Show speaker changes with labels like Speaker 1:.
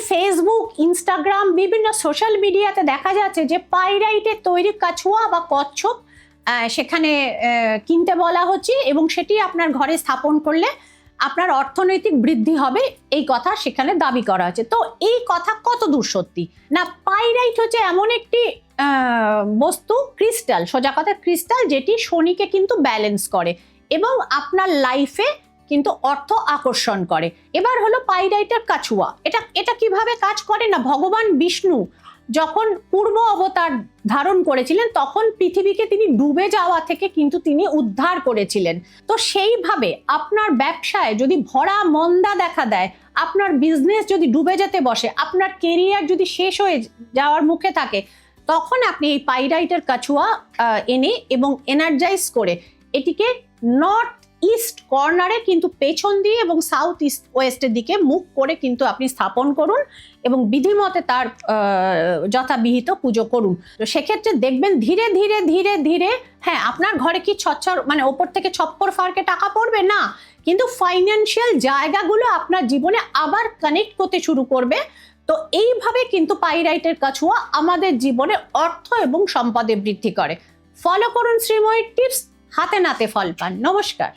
Speaker 1: Facebook, Instagram, বিভিন্ন social মিডিয়াতে দেখা যাচ্ছে যে পাইরাইটের তৈরি কাছুয়া বা কচ্ছপ সেখানে কিনতে বলা হচ্ছে এবং সেটি আপনার ঘরে স্থাপন করলে আপনার অর্থনৈতিক বৃদ্ধি হবে, এই কথা সেখানে দাবি করা হচ্ছে। তো এই কথা কত দূর সত্যি? না, পাইরাইট হচ্ছে এমন একটি বস্তু, ক্রিস্টাল, সোজা কথা ক্রিস্টাল, যেটি শনিকে কিন্তু ব্যালেন্স করে এবং আপনার লাইফে কিন্তু অর্থ আকর্ষণ করে। এবার হলো পাইরাইটের কাছুয়া, এটা কিভাবে কাজ করে না, ভগবান বিষ্ণু যখন পূর্ব অবতার ধারণ করেছিলেন তখন পৃথিবীকে তিনি ডুবে যাওয়া থেকে কিন্তু তিনি উদ্ধার করেছিলেন। তো সেইভাবে আপনার ব্যবসায় যদি ভরা মন্দা দেখা দেয়, আপনার বিজনেস যদি ডুবে যেতে বসে, আপনার কেরিয়ার যদি শেষ হয়ে যাওয়ার মুখে থাকে, তখন আপনি এই পাইরাইটের কাছুয়া এনে এবং এনার্জাইজ করে এটিকে নর্থ ইস্ট কর্নারে কিন্তু পেছন দিয়ে এবং সাউথ ইস্ট ওয়েস্টের দিকে মুখ করে কিন্তু আপনি স্থাপন করুন এবং বিধিমতে তার যথাবিহিত পুজো করুন। তো সেক্ষেত্রে দেখবেন ধীরে ধীরে ধীরে ধীরে, হ্যাঁ, আপনার ঘরে কি ছচ্ছর মানে ওপর থেকে ছপ্পর ফারকে টাকা পড়বে না, কিন্তু ফাইন্যান্সিয়াল জায়গাগুলো আপনার জীবনে আবার কানেক্ট করতে শুরু করবে। তো এইভাবে কিন্তু পাইরাইটের কাছুয়া আমাদের জীবনে অর্থ এবং সম্পদে বৃদ্ধি করে। ফলো করুন শ্রীময়ীর টিপস, হাতে নাতে ফল পান। নমস্কার।